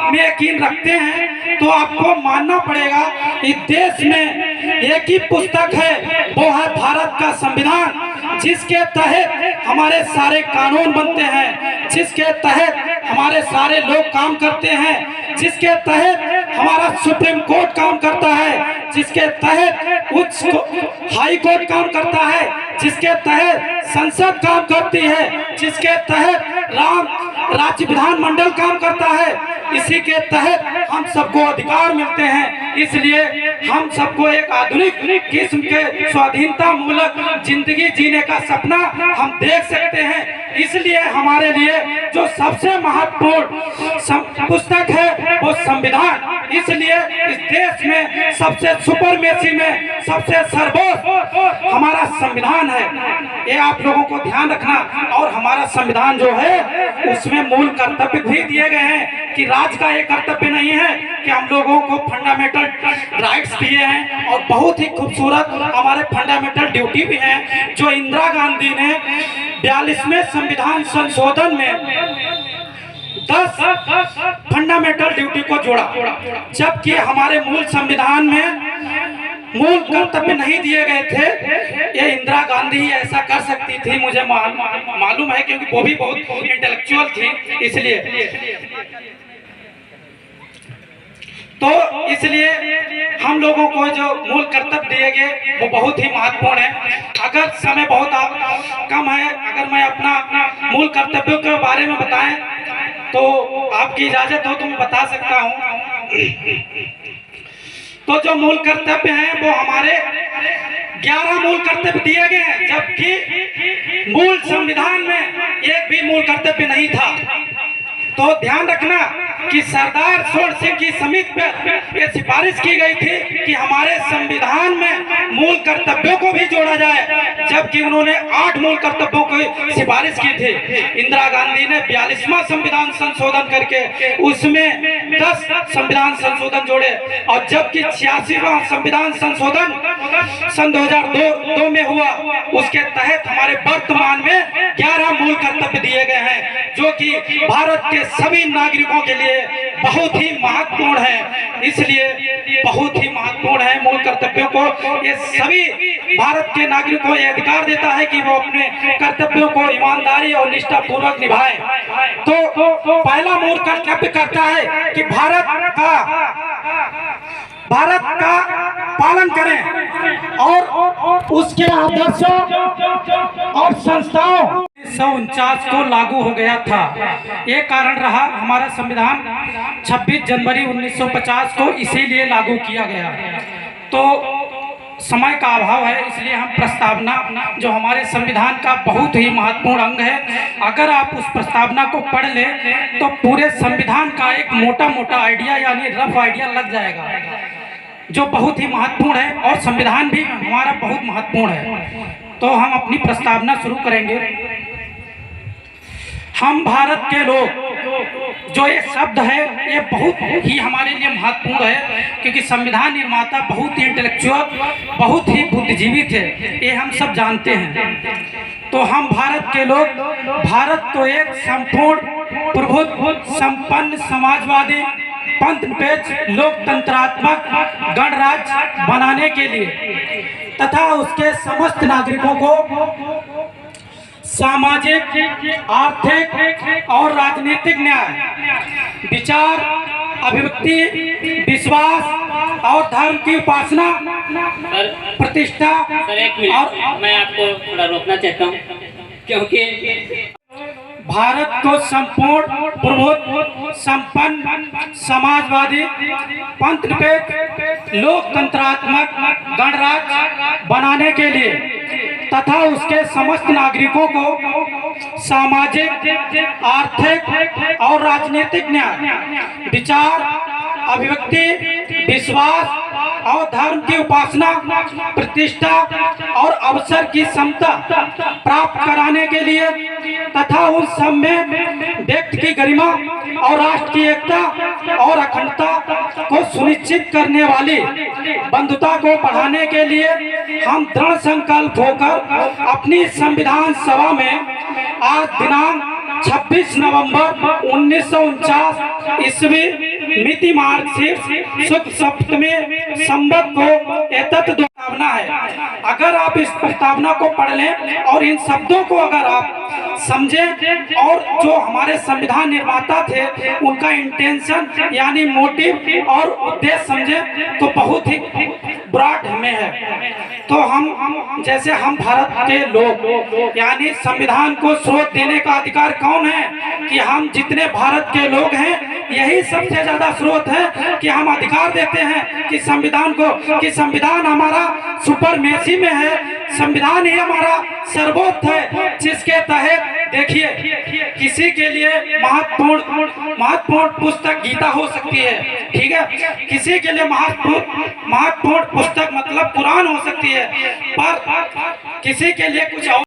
में यकीन रखते हैं तो आपको मानना पड़ेगा इस देश में एक ही पुस्तक है, वो है भारत का संविधान, जिसके तहत हमारे सारे कानून बनते हैं, जिसके तहत हमारे सारे लोग काम करते हैं, जिसके तहत हमारा सुप्रीम कोर्ट काम करता है, जिसके तहत उच्च हाई कोर्ट काम करता है, जिसके तहत संसद काम करती है, जिसके तहत राज्य विधानमंडल काम करता है। इसी के तहत हम सबको अधिकार मिलते हैं। इसलिए हम सबको एक आधुनिक किस्म के स्वाधीनता मूलक जिंदगी जीने का सपना हम देख सकते हैं। इसलिए हमारे लिए जो सबसे महत्वपूर्ण पुस्तक है वो संविधान। इसलिए इस देश में सबसे सुपरमेसी में सबसे सर्वोच्च हमारा संविधान है। ये आप लोगों को ध्यान रखना। और हमारा संविधान जो है उसमें मूल कर्तव्य भी दिए गए हैं कि राज्य का ये कर्तव्य नहीं है कि हम लोगों को फंडामेंटल राइट्स दिए हैं और बहुत ही खूबसूरत हमारे फंडामेंटल ड्यूटी भी हैं, जो इंदिरा गांधी ने 42वें संविधान संशोधन में 10 फंडामेंटल ड्यूटी को जोड़ा, जबकि हमारे मूल संविधान में मूल कर्तव्य नहीं दिए गए थे। ये इंदिरा गांधी ही ऐसा कर सकती थी, मुझे मालूम है, क्योंकि वो भी बहुत इंटेलेक्चुअल थी। इसलिए हम लोगों को जो मूल कर्तव्य दिए गए वो बहुत ही महत्वपूर्ण है। अगर समय बहुत कम है, अगर मैं अपना मूल कर्तव्यों के बारे में बताएं तो आपकी इजाजत हो तो मैं बता सकता हूं। तो जो मूल कर्तव्य हैं वो हमारे 11 मूल कर्तव्य दिए गए हैं, जबकि मूल संविधान में एक भी मूल कर्तव्य नहीं था। तो ध्यान रखना कि सरदार स्वर्ण सिंह की समिति पे ये सिफारिश की गई थी कि हमारे संविधान में मूल कर्तव्यों को भी जोड़ा जाए, जबकि उन्होंने 8 मूल कर्तव्यों की सिफारिश की थी। इंदिरा गांधी ने 42वां संविधान संशोधन करके उसमें 10 संविधान संशोधन जोड़े, और जबकि 86वां संविधान संशोधन सन 2002 में हुआ, उसके तहत हमारे वर्तमान में 11 मूल कर्तव्य दिए गए हैं, जो कि भारत के सभी नागरिकों के लिए बहुत ही महत्वपूर्ण है। इसलिए बहुत ही महत्वपूर्ण है मूल कर्तव्यों को। ये सभी भारत के नागरिकों को यह अधिकार देता है कि वो अपने कर्तव्यों को ईमानदारी और निष्ठापूर्वक निभाएं। तो पहला मूल कर्तव्य करता है कि भारत का पालन करें और उसके आदर्शों और संस्थाओं 1949 को लागू हो गया था। ये कारण रहा हमारा संविधान 26 जनवरी 1950 को इसीलिए लागू किया गया। तो समय का अभाव है, इसलिए हम प्रस्तावना जो हमारे संविधान का बहुत ही महत्वपूर्ण अंग है, अगर आप उस प्रस्तावना को पढ़ लें तो पूरे संविधान का एक मोटा आइडिया यानी रफ आइडिया लग जाएगा, जो बहुत ही महत्वपूर्ण है। और संविधान भी हमारा बहुत महत्वपूर्ण है। तो हम अपनी प्रस्तावना शुरू करेंगे। हम भारत के लोग, जो ये शब्द है ये बहुत ही हमारे लिए महत्वपूर्ण है, क्योंकि संविधान निर्माता बहुत ही इंटेलेक्चुअल, बहुत ही बुद्धिजीवी थे, ये हम सब जानते हैं। तो हम भारत के लोग भारत को एक संपूर्ण प्रभुत्व संपन्न समाजवादी पंथनिरपेक्ष लोकतंत्रात्मक गणराज्य बनाने के लिए तथा उसके समस्त नागरिकों को सामाजिक, आर्थिक और राजनीतिक न्याय, विचार, अभिव्यक्ति, विश्वास और धर्म की उपासना, प्रतिष्ठा। और मैं आपको थोड़ा रोकना चाहता हूँ, क्योंकि भारत को संपूर्ण प्रभुत्व संपन्न समाजवादी पंथनिरपेक्ष लोकतंत्रात्मक गणराज्य बनाने के लिए तथा उसके समस्त नागरिकों को सामाजिक, आर्थिक और राजनीतिक न्याय, विचार, अभिव्यक्ति, विश्वास और धर्म की उपासना, प्रतिष्ठा और अवसर की समता प्राप्त कराने के लिए तथा उस सब में व्यक्ति की गरिमा और राष्ट्र की एकता और अखंडता को सुनिश्चित करने वाली बंधुता को बढ़ाने के लिए हम दृढ़ संकल्प होकर अपनी संविधान सभा में आज दिनांक 26 नवंबर 1949 ईस्वी मिति मार्गशीर्ष शुक्ल सप्तमी संवत को एतत् प्रस्तावना है। अगर आप इस प्रस्तावना को पढ़ लें और इन शब्दों को अगर आप समझें और जो हमारे संविधान निर्माता थे उनका इंटेंशन यानी मोटिव और उद्देश्य समझें तो बहुत ही ब्रॉड में है। तो हम जैसे हम भारत के लोग यानी संविधान को स्रोत देने का अधिकार कौन है कि हम जितने भारत के लोग हैं यही सबसे ज्यादा स्रोत है कि हम अधिकार देते हैं कि संविधान को कि संविधान हमारा सुपरमेसी में है, संविधान ही हमारा सर्वोच्च है जिसके तहत देखिए किसी के लिए महत्वपूर्ण पुस्तक गीता हो सकती है, ठीक है, किसी के लिए महत्वपूर्ण पुस्तक मतलब कुरान हो सकती है, पर किसी के लिए कुछ और